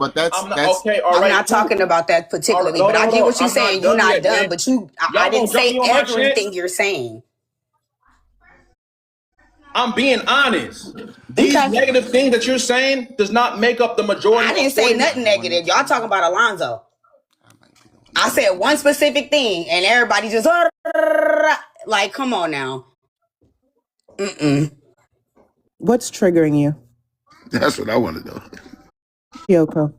But that's I'm not that's okay. All I'm right, not cool. talking about that All particularly, right, but I get what you're I'm not saying. You're done not yet, done, man. but I Y'all didn't gonna jump say me on my shit? everything you're saying. I'm being honest. These Okay. negative things that you're saying does not make up the majority I didn't of say 40 nothing negative. Y'all talking about Alonzo. I said one specific thing, and everybody just like, come on now. What's triggering you, that's what I want to know. Yoko?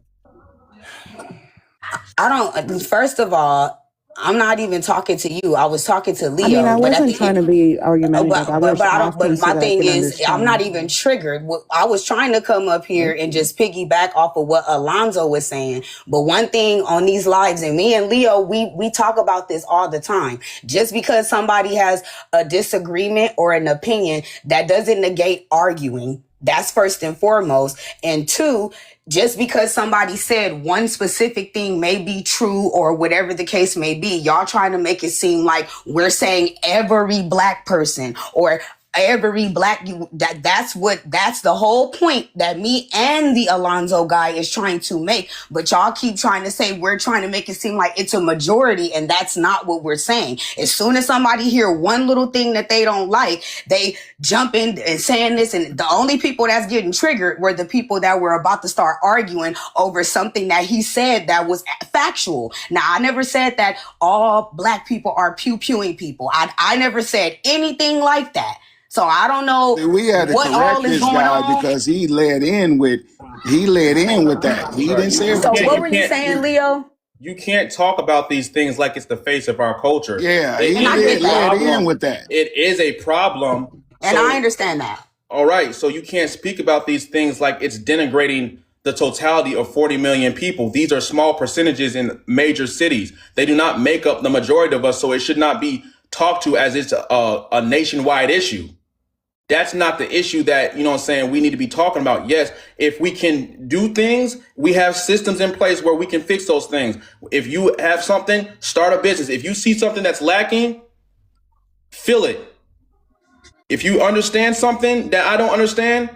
I don't. First of all, I'm not even talking to you. I was talking to I mean, I Leo, but at wasn't the trying to be argumentative. I but was I don't. asking But so my that I thing can is, I'm not understand. even triggered. I was trying to come up here and just piggyback off of what Alonzo was saying. But one thing on these lives, and me and Leo, we talk about this all the time. Just because somebody has a disagreement or an opinion, that doesn't negate arguing. That's first and foremost. And two, just because somebody said one specific thing may be true or whatever the case may be, y'all trying to make it seem like we're saying every black person or every black that's the whole point that me and the Alonzo guy is trying to make. But y'all keep trying to say we're trying to make it seem like it's a majority, and that's not what we're saying. As soon as somebody hear one little thing that they don't like, they jump in and saying this, and the only people that's getting triggered were the people that were about to start arguing over something that he said that was factual. Now, I never said that all black people are pew-pewing people. I never said anything like that. So I don't know We had to what correct all is this going guy on. because he led in with that. He didn't say So everything. what were you saying, Leo? You can't talk about these things like it's the face of our culture. Yeah, It he And I is get a that. led in problem. with that. It is a problem. And So, I understand that. all right, so you can't speak about these things like it's denigrating the totality of 40 million people. These are small percentages in major cities. They do not make up the majority of us, so it should not be talked to as it's a nationwide issue. That's not the issue that, you know what I'm saying, we need to be talking about. Yes, if we can do things, we have systems in place where we can fix those things. If you have something, start a business. If you see something that's lacking, fill it. If you understand something that I don't understand,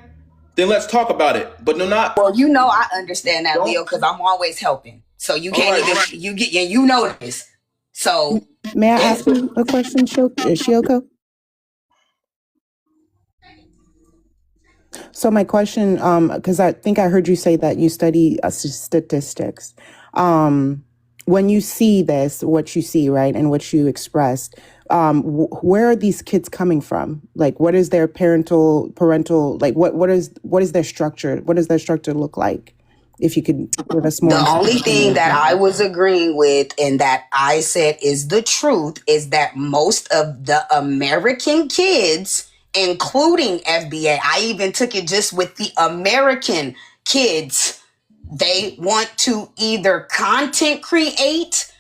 then let's talk about it. But no, not. Well, you know I understand that, Don't. Leo, because I'm always helping. So you All can't right. even you get you know this. So May I ask you a question, Shioko? So my question, because I think I heard you say that you study statistics. When you see this, what you see, right, and what you expressed, where are these kids coming from? Like, what is their parental, like, what is their structure? What does their structure look like? If you could give us more. the only thing that I was agreeing with and that I said is the truth is that most of the American kids, including FBA, I even took it just with the American kids, they want to either content create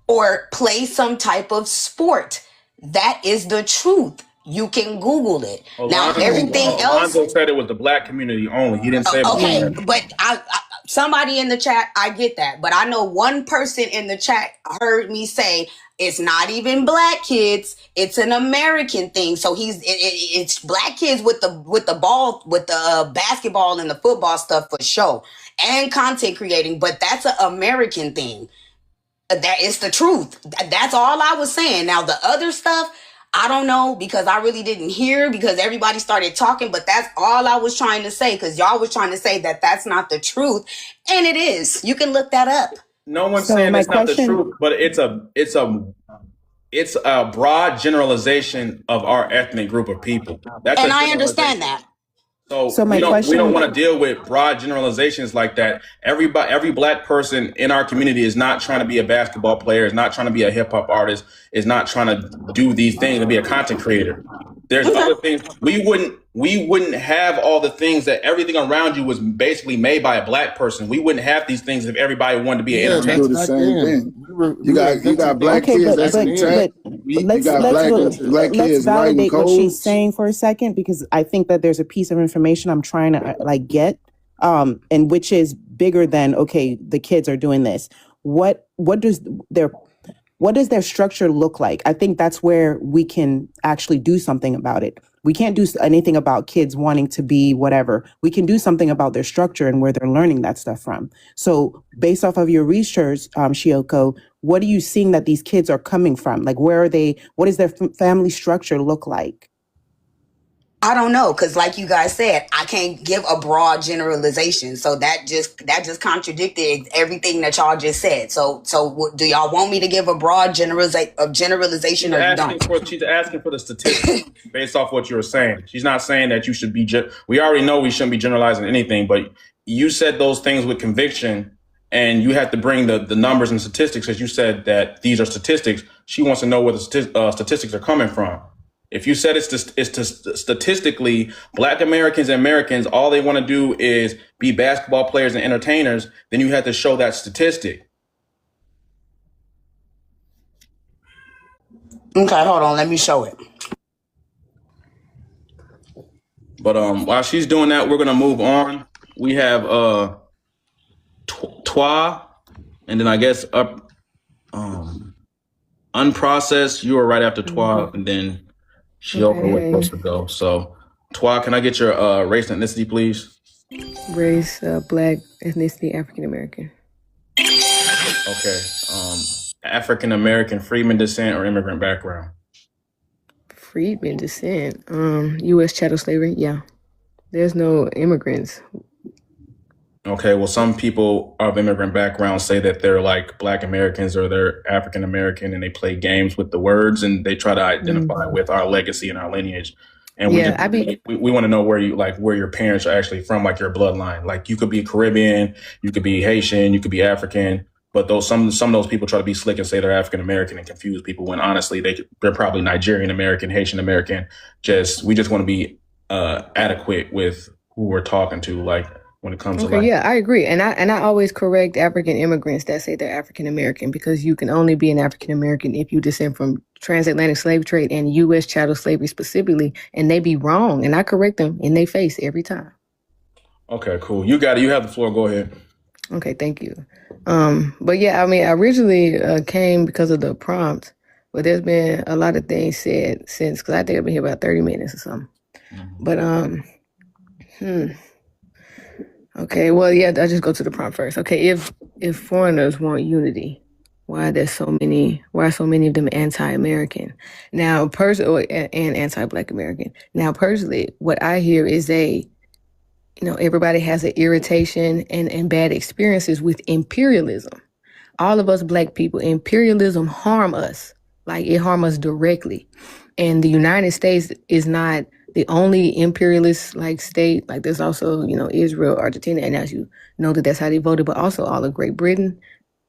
or play some type of sport. That is the truth. You can Google it. Now, everything else. Alonzo said it was the black community only. He didn't say it was Okay, black. but somebody in the chat, I get that. But I know one person in the chat heard me say it's not even black kids; it's an American thing. So it's black kids with the ball, with the basketball and the football stuff for show and content creating. But that's an American thing. That is the truth. That's all I was saying. Now the other stuff, I don't know because I really didn't hear because everybody started talking, but that's all I was trying to say because y'all was trying to say that that's not the truth. And it is. You can look that up. No one's So saying my it's not the question- truth, but it's a broad generalization of our ethnic group of people. That's And a I understand generalization. that. So my we don't question- want to deal with broad generalizations like that. Every black person in our community is not trying to be a basketball player, is not trying to be a hip hop artist, is not trying to do these things and be a content creator. There's other things. We wouldn't have all the things that everything around you was basically made by a black person. We wouldn't have these things if everybody wanted to be an Do entertainer. the same thing. You got black Okay, kids but that's in track. let's black kids writing validate what she's codes. saying for a second because I think that there's a piece of information I'm trying to get, and which is bigger than okay, the kids are doing this. What does their structure look like? I think that's where we can actually do something about it. We can't do anything about kids wanting to be whatever. We can do something about their structure and where they're learning that stuff from. So based off of your research, Shioko, what are you seeing that these kids are coming from? Like, where are they? What does their family structure look like? I don't know, because like you guys said, I can't give a broad generalization. So that just contradicted everything that y'all just said. So do y'all want me to give a broad generalization, or you don't? She's asking for the statistics based off what you were saying. She's not saying that you should be. We already know we shouldn't be generalizing anything, but you said those things with conviction, and you have to bring the numbers and statistics, as you said that these are statistics. She wants to know where the statistics are coming from. If you said it's statistically, Black Americans and Americans, all they want to do is be basketball players and entertainers, then you have to show that statistic. Okay, hold on. Let me show it. But while she's doing that, we're going to move on. We have Twa, and then I guess up unprocessed. You were right after Twa, and then Shioko was supposed to go. So, Twa, can I get your race and ethnicity, please? Race, Black, ethnicity, African American. Okay. African American, freedman descent, or immigrant background? Freedman descent. U.S. chattel slavery. Yeah. There's no immigrants. Okay, well, some people of immigrant background say that they're like Black Americans or they're African American, and they play games with the words and they try to identify with our legacy and our lineage. And we want to know where your parents are actually from, like your bloodline. Like you could be Caribbean, you could be Haitian, you could be African, but some of those people try to be slick and say they're African American and confuse people when honestly they're probably Nigerian American, Haitian American. We just want to be adequate with who we're talking to, like. When it comes to yeah, I agree. And I always correct African immigrants that say they're African American, because you can only be an African American if you descend from transatlantic slave trade and U.S. chattel slavery specifically, and they be wrong. And I correct them in their face every time. Okay, cool. You got it. You have the floor. Go ahead. Okay, thank you. But yeah, I mean, I originally came because of the prompt, but there's been a lot of things said since, because I think I've been here about 30 minutes or something. But okay, well, yeah, I'll just go to the prompt first. Okay, if foreigners want unity, why are so many of them anti-American? Now, and anti-Black American. Now, personally, what I hear is everybody has an irritation and bad experiences with imperialism. All of us Black people, imperialism harm us. Like, it harm us directly. And the United States is not the only imperialist state. Like, there's also, Israel, Argentina, and as you know that's how they voted, but also all of Great Britain.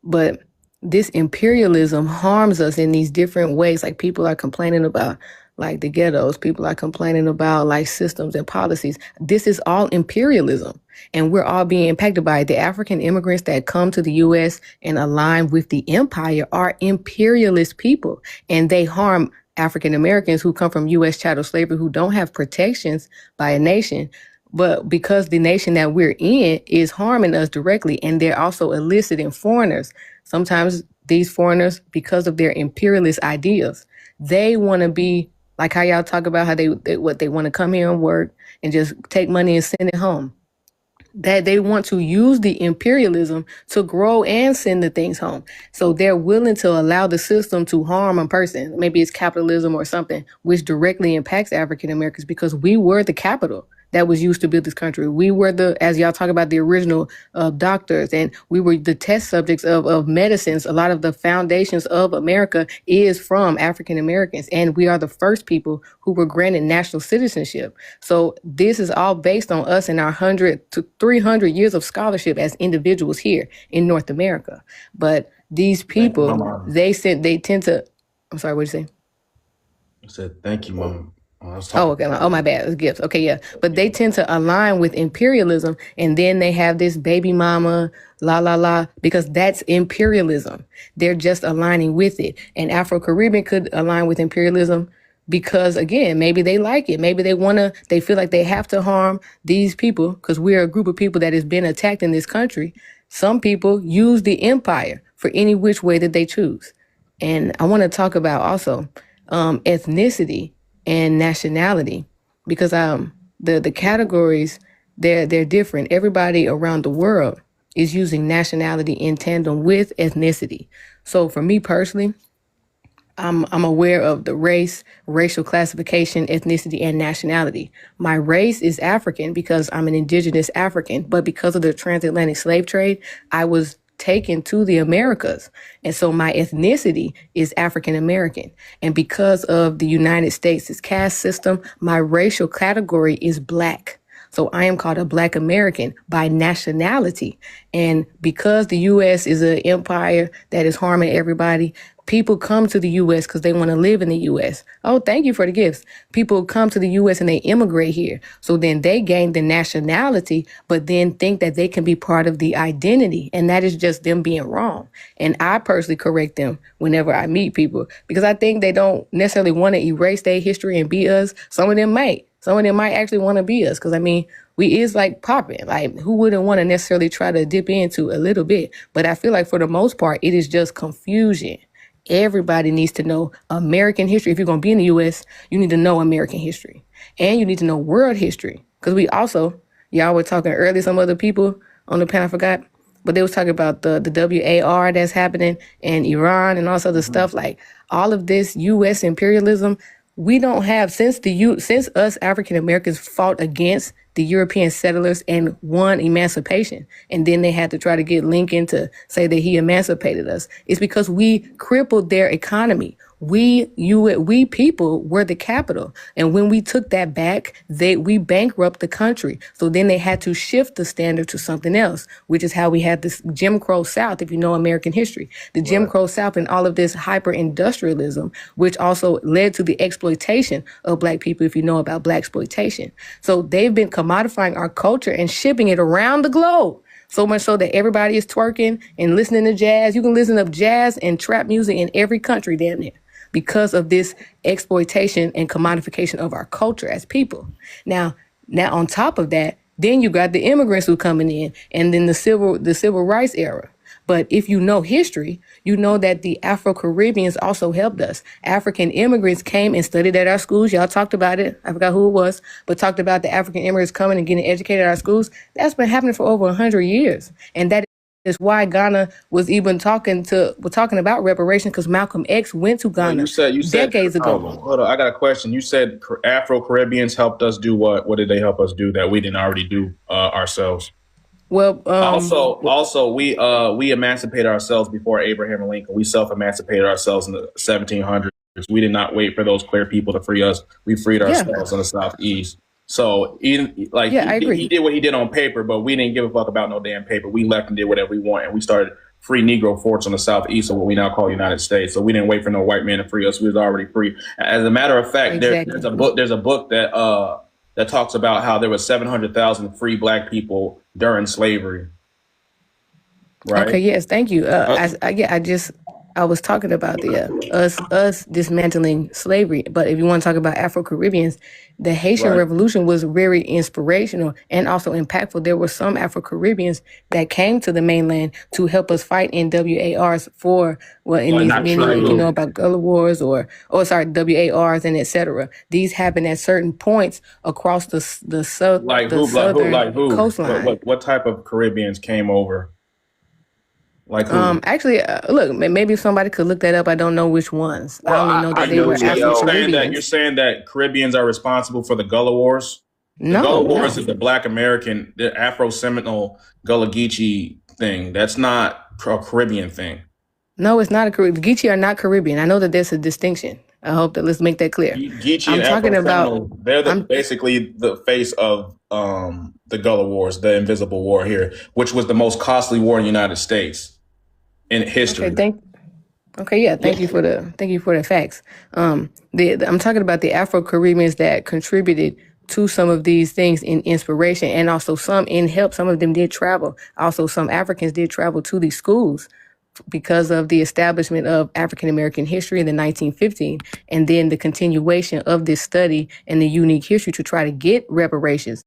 But this imperialism harms us in these different ways. Like, people are complaining about the ghettos. People are complaining about systems and policies. This is all imperialism, and we're all being impacted by it. The African immigrants that come to the U.S. and align with the empire are imperialist people, and they harm African Americans who come from U.S. chattel slavery, who don't have protections by a nation, but because the nation that we're in is harming us directly, and they're also eliciting foreigners. Sometimes these foreigners, because of their imperialist ideas, they want to be like how y'all talk about how they want to come here and work and just take money and send it home. That they want to use the imperialism to grow and send the things home. So they're willing to allow the system to harm a person. Maybe it's capitalism or something, which directly impacts African Americans, because we were the capital that was used to build this country. We were as y'all talk about, the original doctors, and we were the test subjects of medicines. A lot of the foundations of America is from African Americans, and we are the first people who were granted national citizenship. So this is all based on us and our 100 to 300 years of scholarship as individuals here in North America. But these people, they tend to, I'm sorry, what did you say? I said, thank you, Mom. Okay. Oh, my bad. It was gifts. Okay, yeah. But they tend to align with imperialism, and then they have this baby mama, because that's imperialism. They're just aligning with it. And Afro-Caribbean could align with imperialism because, again, maybe they like it. Maybe they feel like they have to harm these people because we're a group of people that has been attacked in this country. Some people use the empire for any which way that they choose. And I want to talk about also ethnicity and nationality. because the categories, they're different. Everybody around the world is using nationality in tandem with ethnicity. So for me personally, I'm aware of the race, racial classification, ethnicity, and nationality. My race is African because I'm an indigenous African, but because of the transatlantic slave trade, I was taken to the Americas. And so my ethnicity is African American. And because of the United States' caste system, my racial category is Black. So I am called a Black American by nationality. And because the U.S. is an empire that is harming everybody, people come to the U.S. because they want to live in the U.S. Oh, thank you for the gifts. People come to the U.S. and they immigrate here. So then they gain the nationality, but then think that they can be part of the identity. And that is just them being wrong. And I personally correct them whenever I meet people because I think they don't necessarily want to erase their history and be us. Some of them might. Some of them might actually want to be us because, I mean, we is like popping. Like, who wouldn't want to necessarily try to dip into a little bit? But I feel like for the most part, it is just confusion. Everybody needs to know American history. If you're going to be in the U.S., you need to know American history. And you need to know world history. Because we also, y'all were talking earlier, some other people on the panel, I forgot, but they was talking about the WAR that's happening in Iran and all this other stuff. Like, all of this U.S. imperialism, we don't have, since us African Americans fought against the European settlers and won emancipation, and then they had to try to get Lincoln to say that he emancipated us. It's because we crippled their economy. We people were the capital. And when we took that back, we bankrupt the country. So then they had to shift the standard to something else, which is how we had this Jim Crow South, if you know American history. The Jim Crow South and all of this hyper-industrialism, which also led to the exploitation of Black people, if you know about Black exploitation. So they've been commodifying our culture and shipping it around the globe. So much so that everybody is twerking and listening to jazz. You can listen to jazz and trap music in every country, damn near, because of this exploitation and commodification of our culture as people. Now on top of that, then you got the immigrants who coming in, and then the civil rights era. But if you know history, you know that the Afro-Caribbeans also helped us. African immigrants came and studied at our schools. Y'all talked about it. I forgot who it was, but talked about the African immigrants coming and getting educated at our schools. That's been happening for over 100 years. And that is why Ghana was even talking about reparations, because Malcolm X went to Ghana you said decades ago. Hold on, I got a question. You said Afro-Caribbeans helped us do what? What did they help us do that we didn't already do ourselves? Well, also we emancipated ourselves before Abraham Lincoln. We self-emancipated ourselves in the 1700s. We did not wait for those clear people to free us. We freed ourselves in the Southeast. So even like I agree. He did what he did on paper, but we didn't give a fuck about no damn paper. We left and did whatever we want, and we started free Negro forts on the Southeast of what we now call United States. So we didn't wait for no white man to free us. We was already free. As a matter of fact, Exactly. there's a book that talks about how there was 700,000 free Black people during slavery. Right. Okay. Yes. Thank you. I was talking about the us dismantling slavery. But if you want to talk about Afro-Caribbeans, the Haitian Revolution was very inspirational and also impactful. There were some Afro-Caribbeans that came to the mainland to help us fight in WARs for you know about Gullah Wars WARs and etc. These happened at certain points across the southern coastline. What type of Caribbeans came over? Like who? Actually, look, maybe if somebody could look that up. I don't know which ones. I only know that they were Afro-Caribbeans. You're saying that Caribbeans are responsible for the Gullah Wars? The Gullah Wars is the Black American, the Afro-Seminole Gullah Geechee thing. That's not a Caribbean thing. No, it's not a Caribbean. The Geechee are not Caribbean. I know that there's a distinction. I hope that let's make that clear. Geechee and Afro-Seminole, they're basically the face of the Gullah Wars, the Invisible War here, which was the most costly war in the United States in history. Thank you for the facts. I'm talking about the Afro-Caribbeans that contributed to some of these things in inspiration and also some in help. Some of them did travel. Also, some Africans did travel to these schools because of the establishment of African American history in the 1915, and then the continuation of this study and the unique history to try to get reparations.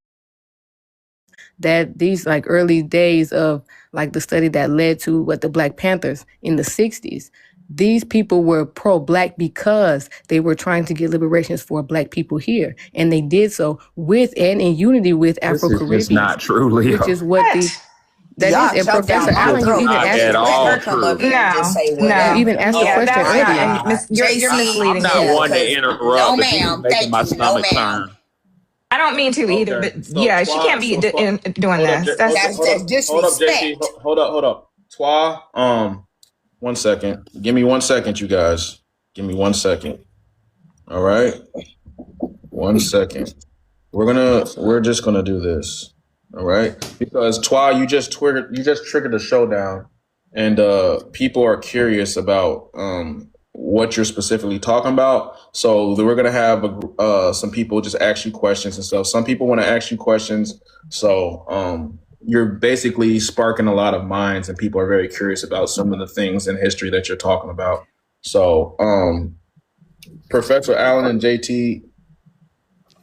That these like early days of like the study that led to what the Black Panthers in the 60s, these people were pro-Black because they were trying to get liberations for Black people here. And they did so with and in unity with This is just Afro-Caribbeans, not true, Leo. which is what the that Y'all is. And choke down Professor my Allen, you throat. even Not asked at Let all her come up true. here and just say you whatever. even asked a Yeah, question that's earlier. not. You're JC, I'm misleading not me. one to because interrupt, no, but you ma'am, making thank my you, no, stomach ma'am. turn. I don't mean to either, Okay. but So yeah, she can't be doing hold up, this. hold up, JC. Disrespect. Hold up. Twa, 1 second. Give me 1 second, you guys. Give me 1 second. All right. 1 second. We're just gonna do this. All right. Because Twa, you just triggered a showdown, and people are curious about what you're specifically talking about. So we're gonna have some people just ask you questions and stuff. Some people want to ask you questions. So you're basically sparking a lot of minds, and people are very curious about some of the things in history that you're talking about. So Professor Allen and JT,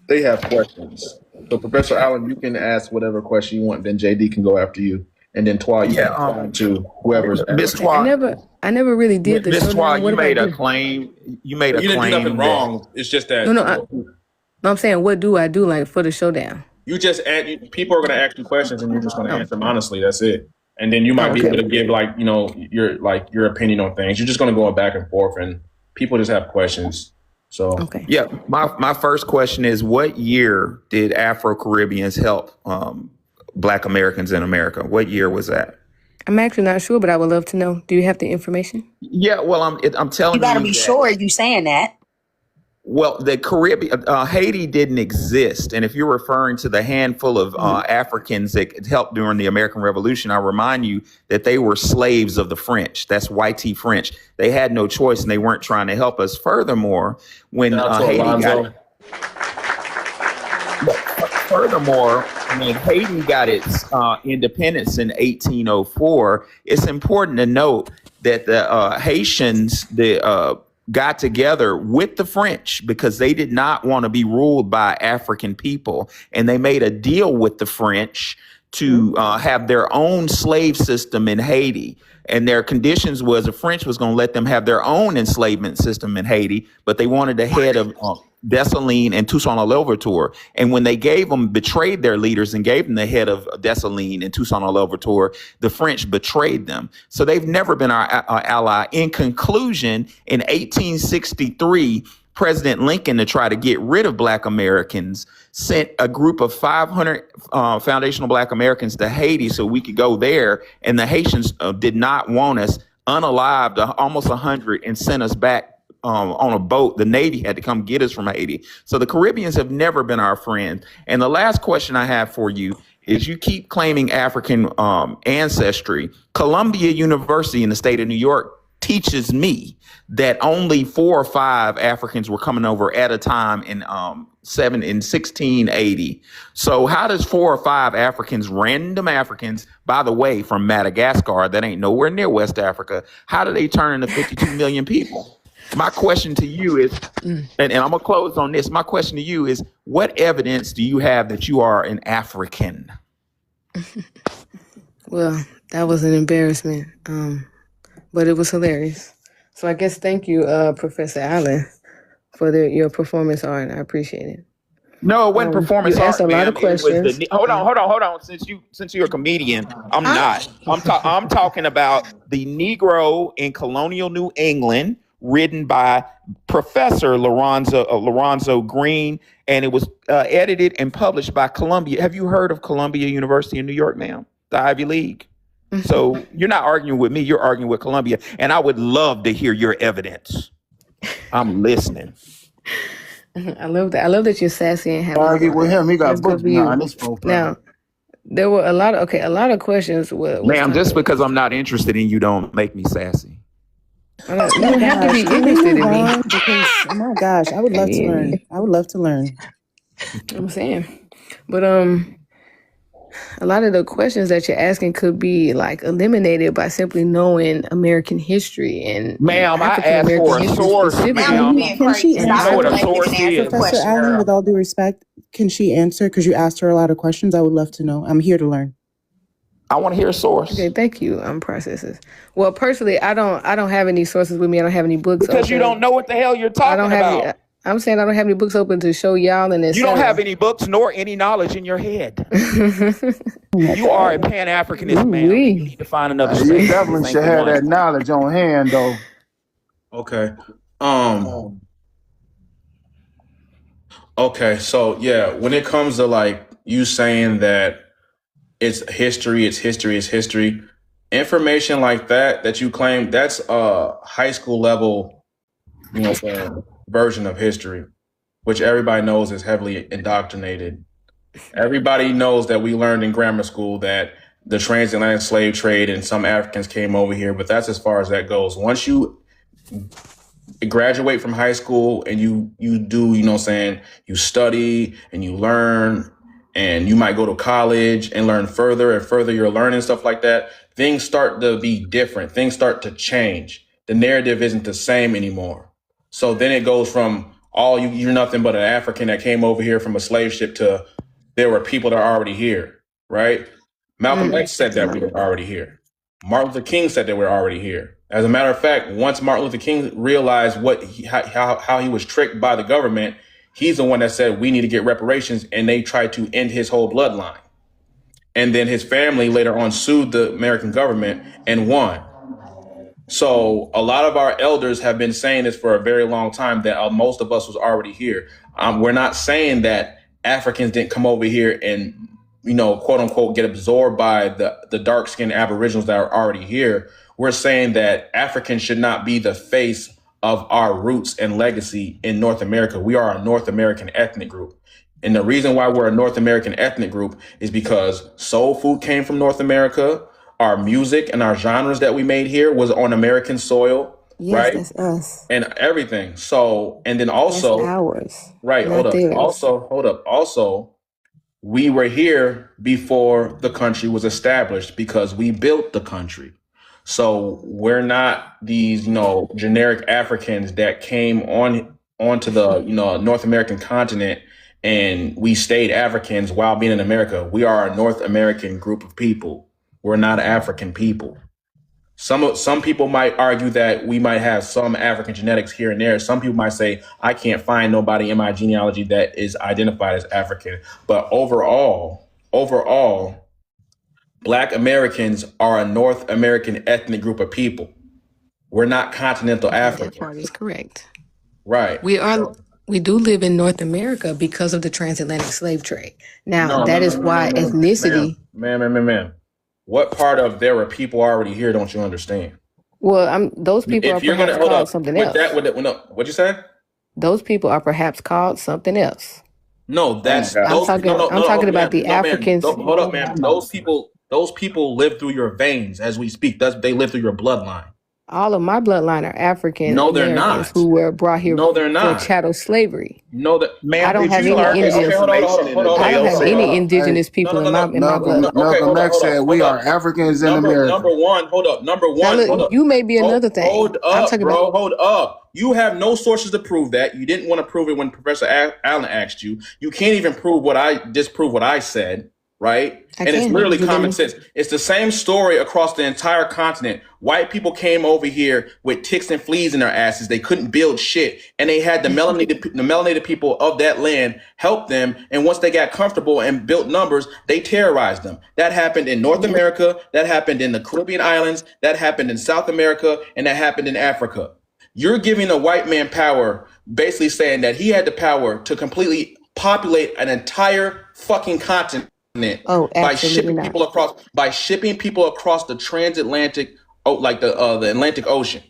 they have questions. So Professor Allen, you can ask whatever question you want. Then JD can go after you, and then Twa, you can respond to whoever's Miss asking. Twa, I never really did the Miss Twa, showdown. What you did I made a do? claim. You made a You didn't do claim nothing that wrong. It's just that No, I'm saying, what do I do like for the showdown? you just people are going to ask you questions, and you're just going to answer them honestly. That's it. And then you might be able to give your opinion on things. You're just going to go back and forth, and people just have questions. So Okay. Yeah, my first question is, what year did Afro-Caribbeans help Black Americans in America? What year was that? I'm actually not sure, but I would love to know. Do you have the information? Yeah, well, I'm telling You got to you be that- sure you saying that. Well, the Caribbean, Haiti didn't exist. And if you're referring to the handful of Africans that helped during the American Revolution, I remind you that they were slaves of the French. That's white French. They had no choice, and they weren't trying to help us. Furthermore, when Haiti got its independence in 1804, it's important to note that the Haitians, got together with the French because they did not want to be ruled by African people. And they made a deal with the French to have their own slave system in Haiti. And their conditions was the French was going to let them have their own enslavement system in Haiti, but they wanted the head of Dessalines and Toussaint Louverture. And when they betrayed their leaders and gave them the head of Dessalines and Toussaint Louverture, the French betrayed them. So they've never been our ally. In conclusion, in 1863, President Lincoln, to try to get rid of Black Americans, sent a group of 500 foundational Black Americans to Haiti so we could go there. And the Haitians did not want us, unalived, almost 100, and sent us back on a boat. The Navy had to come get us from Haiti. So the Caribbeans have never been our friend. And the last question I have for you is, you keep claiming African ancestry. Columbia University in the state of New York teaches me that only 4 or 5 Africans were coming over at a time in 1680. So how does 4 or 5 Africans, random Africans, by the way, from Madagascar, that ain't nowhere near West Africa, how do they turn into 52 million people? My question to you is, and I'm gonna close on this. My question to you is, what evidence do you have that you are an African? Well, that was an embarrassment, but it was hilarious. So I guess thank you, Professor Allen, for your performance art. I appreciate it. No, it wasn't performance you asked art, a lot ma'am. of questions. Hold on. Since you're a comedian, I'm not. I'm talking about the Negro in colonial New England, written by Professor Lorenzo Green, and it was edited and published by Columbia. Have you heard of Columbia University in New York, ma'am? The Ivy League. So you're not arguing with me, you're arguing with Columbia, and I would love to hear your evidence. I'm listening. I love that. I love that you're sassy and happy. Argue with him. He got That's good books for you. behind this profile. Now, there were a lot of questions. Ma'am, just because I'm not interested in you don't make me sassy. You don't have to be interested in me. Because, oh my gosh, I would love to learn. I would love to learn. I'm saying, but a lot of the questions that you're asking could be like eliminated by simply knowing American history and Ma'am, I African asked for a American history source, specifically. ma'am. Can she You know what a source is. Professor Allen, with all due respect, can she answer? Because you asked her a lot of questions. I would love to know. I'm here to learn. I want to hear a source. Okay, thank you. Processes. Well, personally, I don't have any sources with me. I don't have any books Because you open. don't know what the hell you're I talking don't have about. any. I'm saying I don't have any books open to show y'all, and You don't have any books nor any knowledge in your head. You are a Pan-Africanist, man. You need to find another You space. definitely Thank should you, have one. that knowledge on hand, though. Okay. Okay, so yeah, when it comes to like you saying that it's history, information like that you claim, that's a high school level, version of history, which everybody knows is heavily indoctrinated. Everybody knows that we learned in grammar school that the transatlantic slave trade and some Africans came over here, but that's as far as that goes. Once you graduate from high school and you do, you study and you learn, and you might go to college and learn further and further your learning, stuff like that, things start to be different. Things start to change. The narrative isn't the same anymore. So then it goes from you're nothing but an African that came over here from a slave ship to there were people that are already here, right? Malcolm X said that we were already here. Martin Luther King said that we're already here. As a matter of fact, once Martin Luther King realized how he was tricked by the government, he's the one that said we need to get reparations, and they tried to end his whole bloodline. And then his family later on sued the American government and won. So a lot of our elders have been saying this for a very long time, that most of us was already here. We're not saying that Africans didn't come over here and, quote unquote, get absorbed by the dark skinned Aboriginals that are already here. We're saying that Africans should not be the face of our roots and legacy in North America. We are a North American ethnic group. And the reason why we're a North American ethnic group is because soul food came from North America. Our music and our genres that we made here was on American soil, right? Yes, that's us. And everything. So, and then also, That's ours. right, Not theirs. hold up. Also, we were here before the country was established because we built the country. So we're not these, generic Africans that came onto the, North American continent and we stayed Africans while being in America. We are a North American group of people. We're not African people. Some people might argue that we might have some African genetics here and there. Some people might say, I can't find nobody in my genealogy that is identified as African. But overall, Black Americans are a North American ethnic group of people. We're not continental That part Africans. is correct. Right. We do live in North America because of the transatlantic slave trade. Now, No, that no, is no, why no, no, no. ethnicity. Ma'am. What part of there were people already here don't you understand? Well, those people are If you're gonna perhaps hold called up something with else. that, what'd you say? Those people are perhaps called something else. No, that's I'm those. talking- no, no, I'm no, talking no, about ma'am, the no, ma'am. Africans. Hold up, ma'am. Those people live through your veins as we speak. They live through your bloodline. All of my bloodline are African No, they're Americans not. who were brought here No, they're not. for chattel slavery. No, that Ma'am, I don't did have you any learn this indigenous- hold on. I don't have any indigenous people in my blood. Malcolm X said we are Africans in America. Number one, hold up. Now, Hold look, up. you may be another thing. Hold I'm up, talking bro. about Hold up. You have no sources to prove that. You didn't want to prove it when Professor Allen asked you. You can't even disprove what I said, right? I And it's can. literally You common didn't- sense. It's the same story across the entire continent. White people came over here with ticks and fleas in their asses. They couldn't build shit. And they had the melanated people of that land help them. And once they got comfortable and built numbers, they terrorized them. That happened in North America. That happened in the Caribbean islands. That happened in South America. And that happened in Africa. You're giving a white man power, basically saying that he had the power to completely populate an entire fucking continent Oh, by absolutely shipping not. people across the transatlantic, the Atlantic Ocean,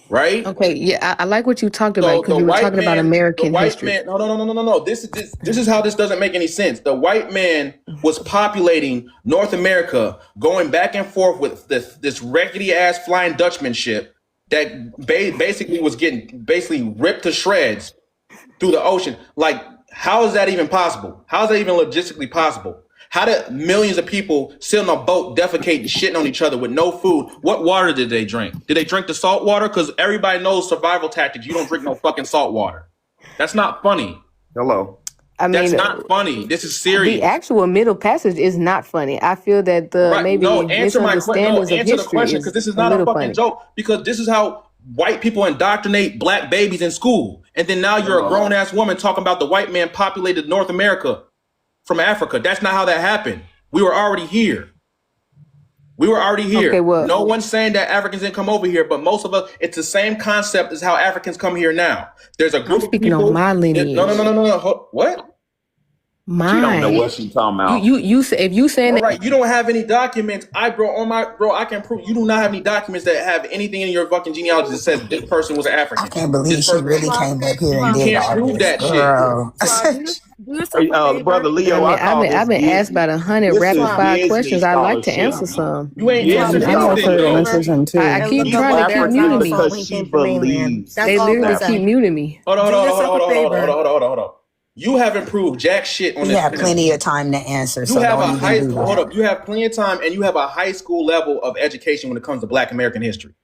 right? Okay, yeah, I like what you talked about because you were talking about American history. No. This is how this doesn't make any sense. The white man was populating North America, going back and forth with this rickety ass Flying Dutchman ship that basically was getting ripped to shreds through the ocean. Like, how is that even possible? How is that even logistically possible? How did millions of people sit on a boat, defecating, shitting on each other with no food? What water did they drink? Did they drink the salt water? Because everybody knows survival tactics. You don't drink no fucking salt water. That's not funny. Hello. I That's mean, not funny. This is the serious. actual middle passage is not funny. I feel that the Right? maybe No, answer my question. No, misunderstandings of answer the history question is because this is a not a little fucking funny. joke. Because this is how white people indoctrinate black babies in school, and then now you're a grown ass woman talking about the white man populated North America from Africa. That's not how that happened. We were already here. We were already here. Okay, well, No one's saying that Africans didn't come over here, but most of us, it's the same concept as how Africans come here now. There's a I'm group of speaking people. on my lineage. No. What? She don't know Mine. what she's talking about. You say if you saying All that right, you don't have any documents. I can prove you do not have any documents that have anything in your fucking genealogy that says this person was an I African. can't believe This she person, really came up here and you did can't all prove this, that shit. girl. Do yourself a favor. Brother Leo, I call I've been this asked about 100 this is rapid fire Disney questions. I like to answer scholarship. some. You ain't Disney answered I know anything her though. answers them too. I And keep look trying up to what keep Barry muting Bonds me. on because she LinkedIn for Man. believes. That's They all I'm literally gonna keep say. muting me. Hold Do yourself a favor. on. You haven't proved jack shit on We this. have plenty of time to answer, You so have a don't high even do school. Hold that. up. You have plenty of time, and you have a high school level of education when it comes to Black American history.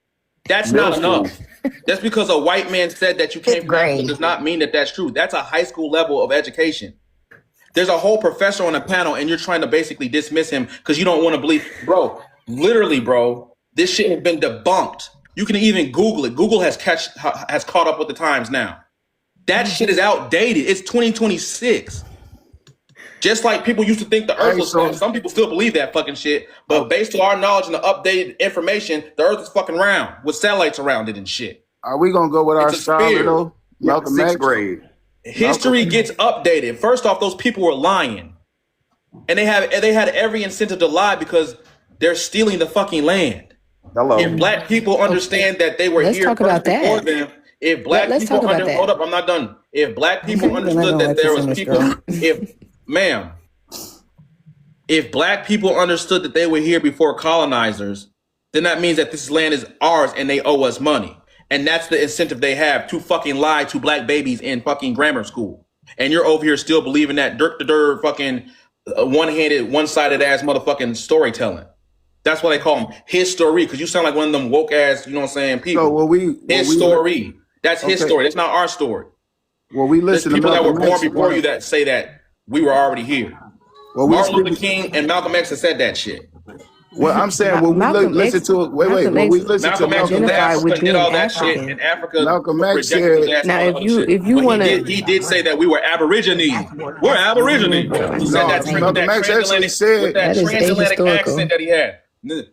That's Middle not school. enough. Just because a white man said that you came Fifth from Africa grade. does not mean that that's true. That's a high school level of education. There's a whole professor on the panel, and you're trying to basically dismiss him because you don't want to believe, bro. Literally, bro, this shit has been debunked. You can even Google it. Google has caught up with the times now. That shit is outdated. It's 2026. Just like people used to think the earth was flat. Some people still believe that fucking shit. But based on our knowledge and the updated information, the earth is fucking round with satellites around it and shit. Are we gonna go with our It's a scholar sphere. though? Malcolm Sixth X. grade. History gets updated. First off, those people were lying. And they had every incentive to lie because they're stealing the fucking land. Hello. If black people understand that they were Let's here talk first about that. before them, if black Let's people talk about that. hold up, I'm not done. If black people I understood don't that let there you was finish, people, girl. if black people understood that they were here before colonizers, then that means that this land is ours and they owe us money. And that's the incentive they have to fucking lie to black babies in fucking grammar school. And you're over here still believing that dirt fucking one-handed, one-sided ass motherfucking storytelling. That's why they call them history, because you sound like one of them woke ass, you know what I'm saying, people. So His story. That's his Okay. story. That's not our story. we There's listen to people that were Malcolm born X. before you that say that we were already here. Well, Martin Luther King and Malcolm X have said that shit. Well, I'm saying when we Malcolm listen X- to it. Wait. Malcolm When we X- listen to Malcolm X Malcolm went to identified X, Africa with and did being all that shit, African. and Africa Malcolm X rejected his said- ass and Now, all if that you- shit. if you But wanna- he did say that we were Aborigines. We're Aborigines. He said that with Malcolm that X actually transatlantic, said- with that That is transatlantic ahistorical. accent that he had.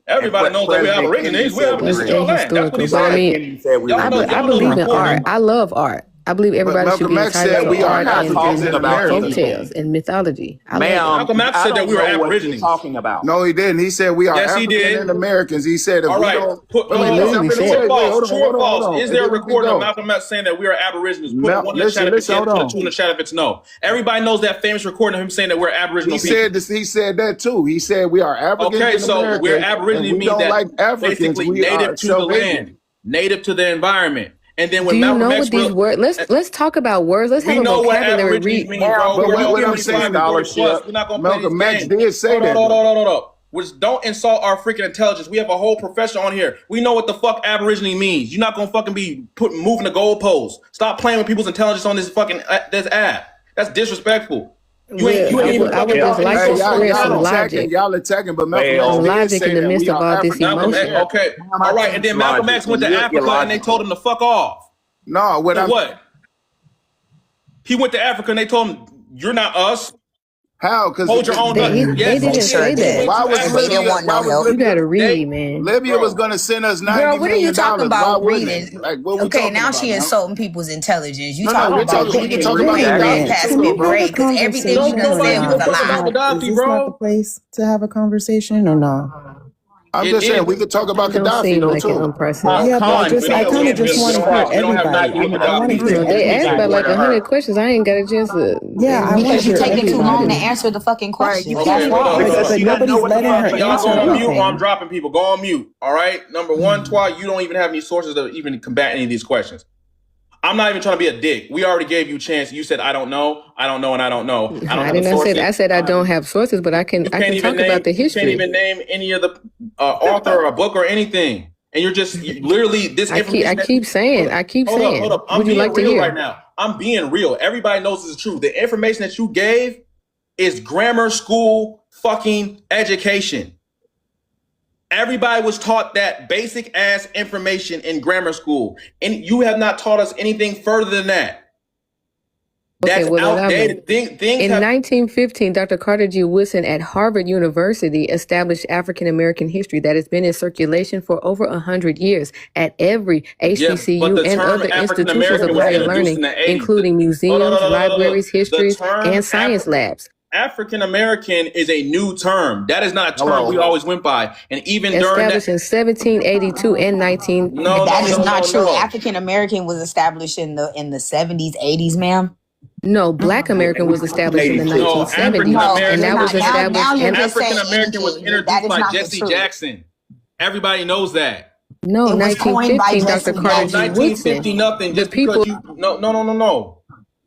Everybody knows that we're President Aborigines. Kennedy We're said this is That's your land. That's what he ahistorical. But I said. mean, Kennedy said we Y'all were know- I y'all believe in recording. art. I love art. I believe everybody should Malcolm be X entitled said to we are art and Africans in America. folk tales and mythology. I love Ma'am, Malcolm X I said that don't we were know what you're Aborigines. talking about. No, he didn't. He said we are Yes, he African did. and Americans. He said if All we right. don't. Put, Wait, hold listen, on. I'm literally finna said- True or say, wait, false? hold on, True hold or on, hold false? on. Is there a And then we recording of go. Malcolm X saying that we are Aborigines? Put Mal- a one in the listen, chat if listen, it's yes, hold put a on. two in the chat if it's no. Everybody knows that famous recording of him saying that we're Aboriginal He people. said this. He said that too. He said we are Africans Okay, in so America. we're Aborigines and we means don't that like Africans. basically We native are to the self-hating. land, native to the environment. And then Do when you Malcolm know X what these words? Let's talk about words. Let's we have a know what vocabulary. Aborigines mean, bro. But We're what all I'm 35 saying, and 40 plus. scholarship, We're not gonna play Malcolm these X games. did say Hold that. on. Which don't insult our freaking intelligence. We have a whole profession on here. We know what the fuck Aborigine means. You're not gonna fucking be moving the goalposts. Stop playing with people's intelligence on this fucking this app. That's disrespectful. You ain't even I would fucking just like Hey, to y'all, spread y'all some attacking, logic. y'all attacking, but Malcolm Well, X did logic say in the that midst we of are all this African. Malcolm X, emotion. okay. All right, and then Malcolm X went to Logic. Africa and they told him to fuck off. No, what For I'm what? He went to Africa and they told him, "You're not us. how? Because Hold your own." They Yes, didn't he say did. that. why was And they didn't want no help. You gotta read, They- man. Libya Bro. was going to send us $90 Girl, what are you million. talking Why about wouldn't reading? it? Like, what we Okay, talking now about she now? insulting people's intelligence. You No, talking we're about talking- we reading? can talk You about ain't that. read past Can we fifth have a grade because everything conversation you done or Nobody said give was a a fuck about lie. the Gaddafi, Is this bro. not the place to have a conversation or no? I'm It just saying is. we could talk about It don't Gaddafi seem though like an too. unprecedented. Yeah, but I We just, don't I have kind to of just be- want to we don't hear have everybody. to be I want to Gaddafi. hear They asked everybody. about like 100 questions. I ain't got a chance to. Yeah, I want to Because you hear taking too long to everybody. answer the fucking question. you That's can't- why. Hold on. But She doesn't nobody's know what the letting fuck her she Y'all answer go on mute or I'm anything. dropping people. Go on mute. All right. Number one, Twy, you don't even have any sources to even combat any of these questions. I'm not even trying to be a dick. We already gave you a chance. You said I don't know, and I don't know. I don't I have did the not say sources. that. I said I don't have sources, but I can You I can't can even talk name. about the You can't history. even name any of the author or a book or anything. and you're just literally this information. I keep saying. Hold up. I'm Would you being like to real hear? right now. I'm being real. Everybody knows this is true. The information that you gave is grammar school fucking education. Everybody was taught that basic ass information in grammar school, and you have not taught us anything further than that. That's outdated. In 1915, Dr. Carter G. Woodson at Harvard University established African American history that has been in circulation for over 100 years at every HBCU and other institutions of higher learning, including museums, libraries, histories, and science labs. African American is a new term. That is not a term we always went by. And even during established in 1782 and 19. That is not true. African American was established in the 70s, 80s, ma'am. No, Black American was established in the 1970s, and that was established. And African American was introduced by Jesse Jackson. Everybody knows that. No, 1915, Dr. Carter G. Woodson. 1950 nothing. Just because you no.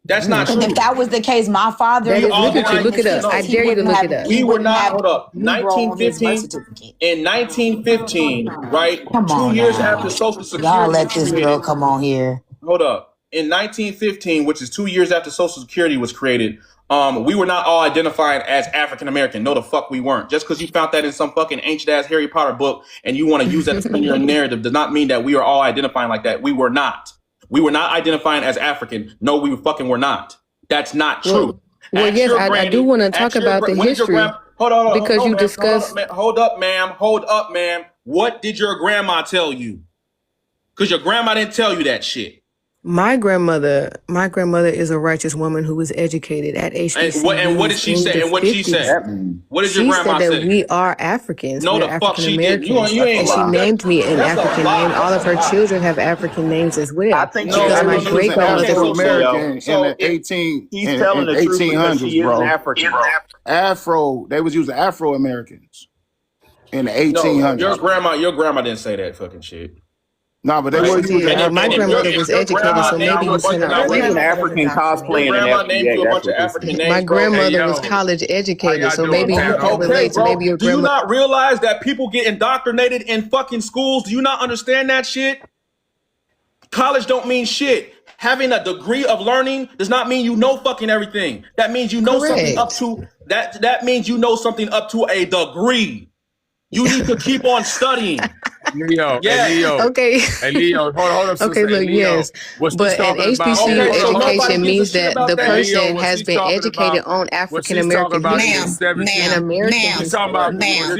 That's not true. If that was the case, my father. Look it up. I dare you to look it up. We were not. Hold up. 1915. In 1915, right? Come on 2 years now. after Social Security. Y'all let this girl come on here. Hold up. In 1915, which is 2 years after Social Security was created, we were not all identified as African American. No, the fuck we weren't. Just because you found that in some fucking ancient ass Harry Potter book and you want to use that in your narrative does not mean that we are all identifying like that. We were not. We were not identifying as African. No, we fucking were not. That's not true. Well, yes, I do want to talk about the history. Hold on. Because you discussed. Hold up, ma'am. What did your grandma tell you? Because your grandma didn't tell you that shit. My grandmother is a righteous woman who was educated at HBCU. And what did she say? And what did she say? What did your grandma say? She said that we are Africans. No, we're the fuck she did. And she named me an African name. All of her children have African names as well. I think because my great grandmother was American in the 1800s, bro. African. Afro, they was using Afro Americans in the 1800s. No, your grandma didn't say that fucking shit. No, but they were using my grandmother was educated, so maybe you cannot. An African cosplaying in FBA. My grandmother was college educated, so maybe you can relate to maybe your grandma. Do you grandma. not realize that people get indoctrinated in fucking schools? Do you not understand that shit? College don't mean shit. Having a degree of learning does not mean you know fucking everything. That means you know something up to that means you know something up to a degree. You need to keep on studying. Leo, Yeah. hey Leo. Okay. Hey Leo, hold up. Okay, look, yes. But an HBCU education means that the person has been educated on African American history and American history.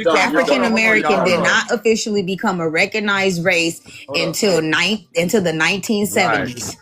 African American did not officially become a recognized race until the 1970s.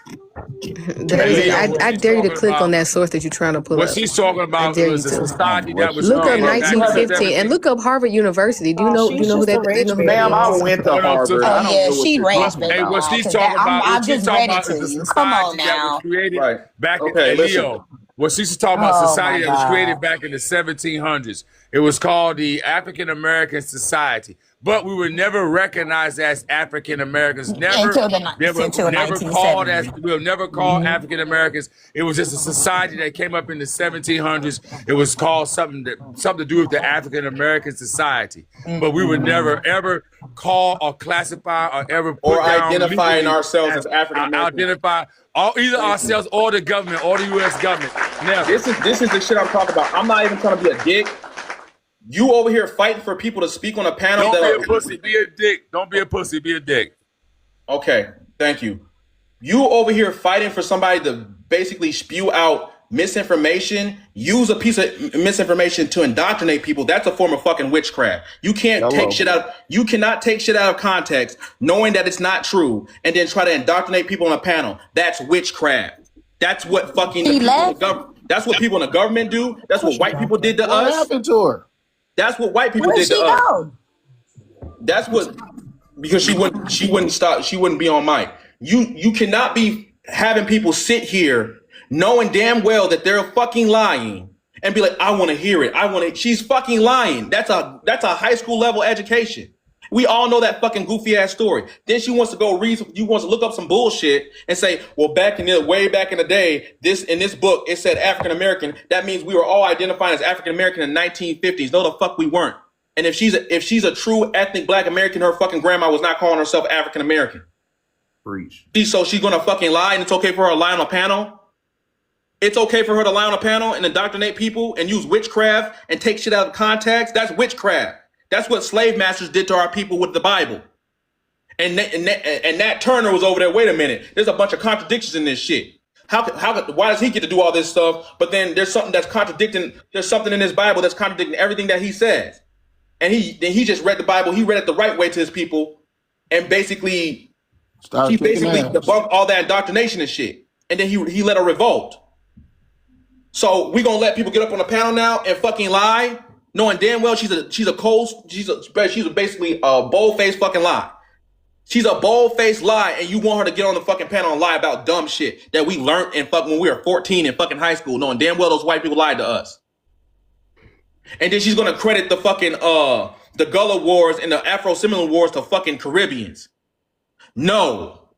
I dare you to click on that source that you're trying to pull up. What she's talking about was a society that was look up 1915 and look up Harvard University. Do you know who that? Ma'am, I went to Harvard. Oh yeah, she raised me. Hey, what she's talking about? I just read it to you. Come on that now. was created back in listen. Leo. What she's talking about, society that was created back in the 1700s. It was called the African American Society, but we were never recognized as African Americans. Never called as we were never called African Americans. It was just a society that came up in the 1700s. It was called something to do with the African American Society, but we would never ever call or classify or ever put Or down identifying legally ourselves as African American. Identify either ourselves or the government or the U.S. government. Never. This is the shit I'm talking about. I'm not even trying to be a dick. You over here fighting for people to speak on a panel. Don't be a pussy, be a dick. Don't be a pussy, be a dick. Okay, thank you. You over here fighting for somebody to basically spew out misinformation, use a piece of misinformation to indoctrinate people. That's a form of fucking witchcraft. You can't take shit out. You cannot take shit out of context, knowing that it's not true, and then try to indoctrinate people on a panel. That's witchcraft. That's what fucking that's what people in the government do. That's what white people did to us. What happened to her? That's what white people did to us. That's what, because she wouldn't stop. She wouldn't be on mic. You cannot be having people sit here knowing damn well that they're fucking lying and be like, I want to hear it. She's fucking lying. That's a high school level education. We all know that fucking goofy ass story. Then she wants to go read. You wants to look up some bullshit and say, well, way back in the day, in this book, it said African American. That means we were all identifying as African American in the 1950s. No, the fuck we weren't. And if she's a true ethnic Black American, her fucking grandma was not calling herself African American. Preach. So she's gonna fucking lie, and it's okay for her to lie on a panel? It's okay for her to lie on a panel and indoctrinate people and use witchcraft and take shit out of context? That's witchcraft. That's what slave masters did to our people with the Bible. And Nat Turner was over there. Wait a minute. There's a bunch of contradictions in this shit. Why does he get to do all this stuff? But then there's something that's contradicting. There's something in his Bible that's contradicting everything that he says. And he just read the Bible. He read it the right way to his people, and basically debunked all that indoctrination and shit. And then he led a revolt. So we gonna let people get up on the panel now and fucking lie, knowing damn well she's basically a bold-faced fucking lie. She's a bold-faced lie, and you want her to get on the fucking panel and lie about dumb shit that we learned in fucking when we were 14 in fucking high school, knowing damn well those white people lied to us. And then she's gonna credit the fucking the Gullah Wars and the Afro-Seminole Wars to fucking Caribbeans. No,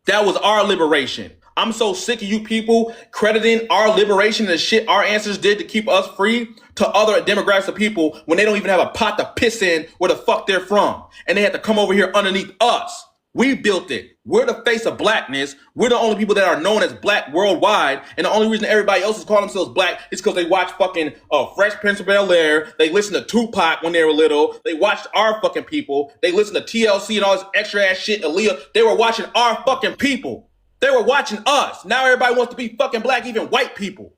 that was our liberation. I'm so sick of you people crediting our liberation and the shit our ancestors did to keep us free to other demographics of people when they don't even have a pot to piss in where the fuck they're from. And they had to come over here underneath us. We built it. We're the face of blackness. We're the only people that are known as black worldwide. And the only reason everybody else is calling themselves black is because they watch fucking Fresh Prince of Bel-Air. They listened to Tupac when they were little. They watched our fucking people. They listened to TLC and all this extra ass shit. Aaliyah. They were watching our fucking people. They were watching us. Now everybody wants to be fucking black, even white people.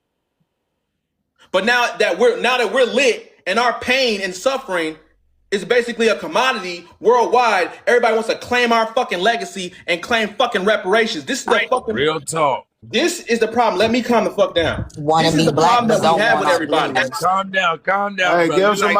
But now that we're lit and our pain and suffering is basically a commodity worldwide, everybody wants to claim our fucking legacy and claim fucking reparations. This is the fucking real talk. This is the problem. Let me calm the fuck down. Want to This is be the black, problem but that we don't have with want everybody. Calm down, Hey, brother. give somebody